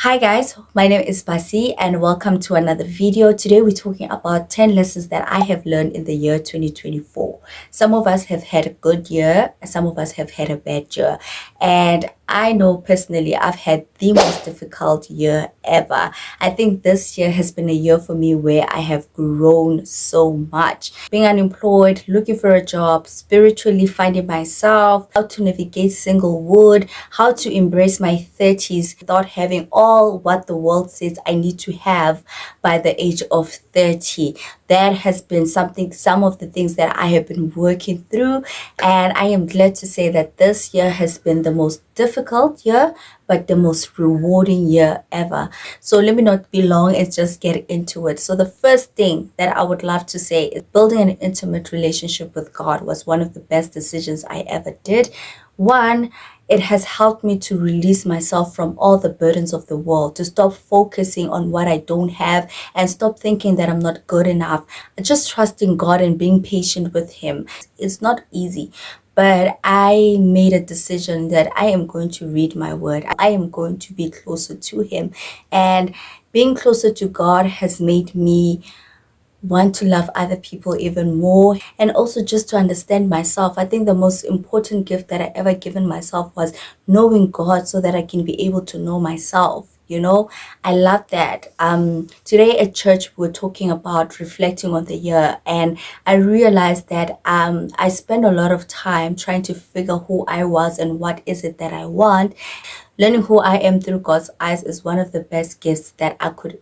Hi guys, my name is Basi and welcome to another video. Today we're talking about 10 lessons that I have learned in the year 2024. Some of us have had a good year, and some of us have had a bad year. And I know personally I've had the most difficult year ever. I think this year has been a year for me where I have grown so much. Being unemployed, looking for a job, spiritually finding myself, how to navigate singlehood, how to embrace my 30s without having all what the world says I need to have by the age of 30. That has been some of the things that I have been working through, and I am glad to say that this year has been the most difficult year but the most rewarding year ever. So let me not be long and just get into it. So the first thing that I would love to say is building an intimate relationship with God was one of the best decisions I ever did. One, it has helped me to release myself from all the burdens of the world, to stop focusing on what I don't have and stop thinking that I'm not good enough. Just trusting God and being patient with Him. It's not easy, but I made a decision that I am going to read my word. I am going to be closer to Him. And being closer to God has made me want to love other people even more, and also just to understand myself. I think the most important gift that I ever given myself was knowing God so that I can be able to know myself. I love that. Today at church we're talking about reflecting on the year, and I realized that I spent a lot of time trying to figure who I was and what is it that I want. Learning who I am through God's eyes is one of the best gifts that I could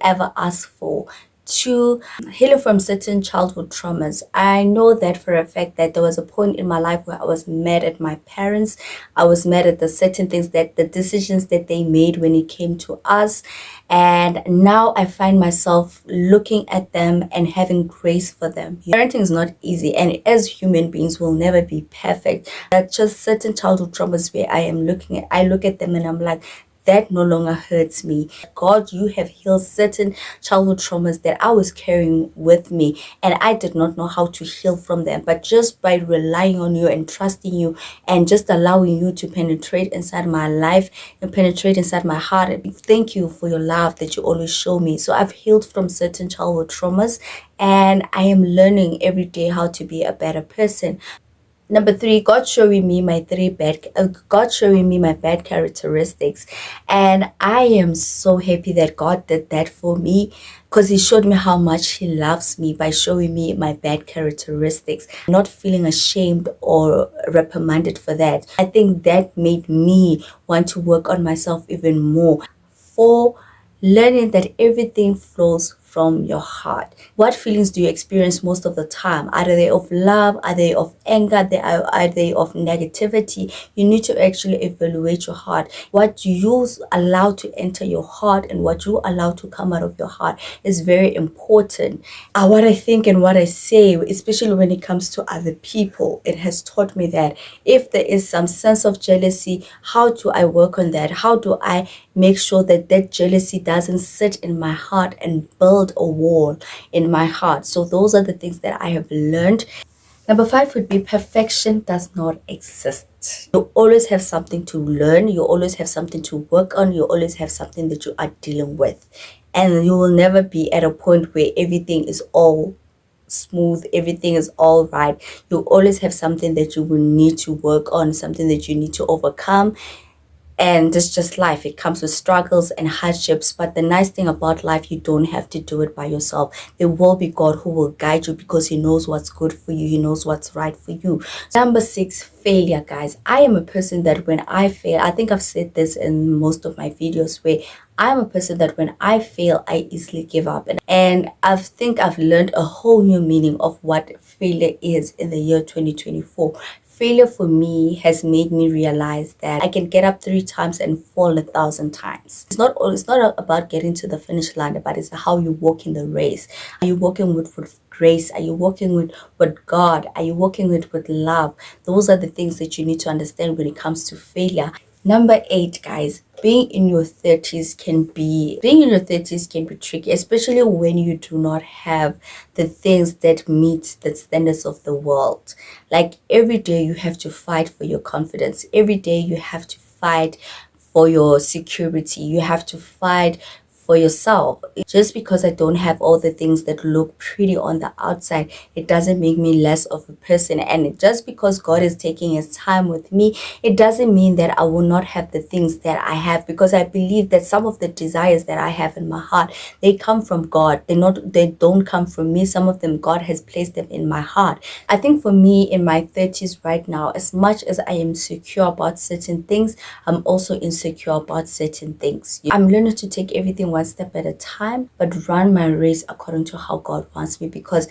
ever ask for. To healing from certain childhood traumas. I know that for a fact that there was a point in my life where I was mad at my parents. I was mad at the certain things, that the decisions that they made when it came to us. And now I find myself looking at them and having grace for them. Parenting is not easy, and as human beings we'll never be perfect. That's just certain childhood traumas where I look at them and I'm like, that no longer hurts me. God, you have healed certain childhood traumas that I was carrying with me, and I did not know how to heal from them. But just by relying on you and trusting you and just allowing you to penetrate inside my life and penetrate inside my heart, thank you for your love that you always show me. So I've healed from certain childhood traumas, and I am learning every day how to be a better person. Number three, God showing me my bad characteristics. And I am so happy that God did that for me, because He showed me how much He loves me by showing me my bad characteristics, not feeling ashamed or reprimanded for that. I think that made me want to work on myself even more. For learning that everything flows from your heart. What feelings do you experience most of the time? Are they of love? Are they of anger? Are they of negativity? You need to actually evaluate your heart. What you allow to enter your heart and what you allow to come out of your heart is very important. What I think and what I say, especially when it comes to other people, it has taught me that if there is some sense of jealousy, how do I work on that? How do I make sure that that jealousy doesn't sit in my heart and build a wall in my heart? So those are the things that I have learned. Number five would be perfection does not exist. You always have something to learn. You always have something to work on. You always have something that you are dealing with. And you will never be at a point where everything is all smooth, everything is all right. You always have something that you will need to work on, something that you need to overcome. And it's just life. It comes with struggles and hardships. But the nice thing about life, you don't have to do it by yourself. There will be God who will guide you, because He knows what's good for you. He knows what's right for you. Number six, failure, guys. I am a person that when I fail, I think I've said this in most of my videos, where I'm a person that when I fail, I easily give up. And I think I've learned a whole new meaning of what failure is in the year 2024. Failure for me has made me realize that I can get up 3 times and fall 1,000 times. It's not about getting to the finish line, but it's how you walk in the race. Are you walking with grace? Are you walking with God? Are you walking with love? Those are the things that you need to understand when it comes to failure. Number 8, guys, being in your 30s can be tricky, especially when you do not have the things that meet the standards of the world. Like every day you have to fight for your confidence. Every day you have to fight for your security. You have to fight for yourself. Just because I don't have all the things that look pretty on the outside, it doesn't make me less of a person. And just because God is taking his time with me, it doesn't mean that I will not have the things that I have, because I believe that some of the desires that I have in my heart, they come from God. They don't come from me. Some of them, God has placed them in my heart. I think for me in my 30s right now, as much as I am secure about certain things, I'm also insecure about certain things. I'm learning to take everything one step at a time, but run my race according to how God wants me, because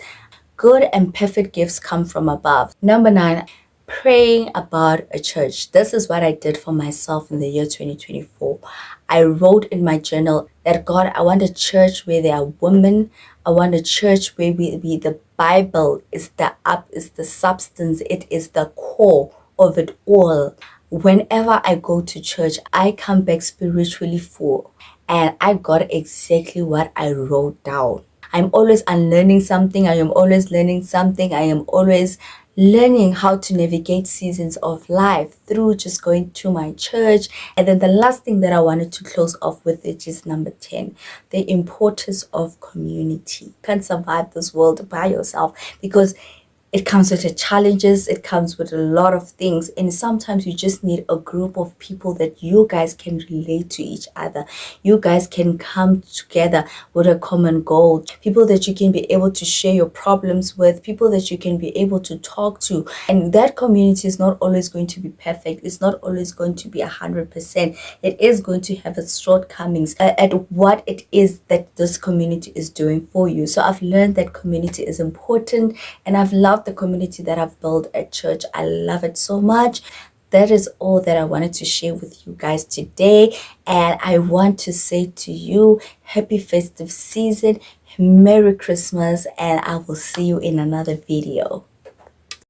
good and perfect gifts come from above. Number 9, praying about a church. This is what I did for myself in the year 2024. I wrote in my journal that, God, I want a church where there are women. I want a church where the Bible is is the substance. It is the core of it all. Whenever I go to church, I come back spiritually full, and I got exactly what I wrote down. I'm always unlearning something. I am always learning something. I am always learning how to navigate seasons of life through just going to my church. And then the last thing that I wanted to close off with, which is number 10, the importance of community. You can't survive this world by yourself, because it comes with the challenges, it comes with a lot of things, and sometimes you just need a group of people that you guys can relate to each other. You guys can come together with a common goal, people that you can be able to share your problems with, people that you can be able to talk to. And that community is not always going to be perfect. It's not always going to be 100%. It is going to have its shortcomings at what it is that this community is doing for you. So I've learned that community is important, and I've loved the community that I've built at church. I love it so much. That is all that I wanted to share with you guys today. And I want to say to you, happy festive season, Merry Christmas, and I will see you in another video.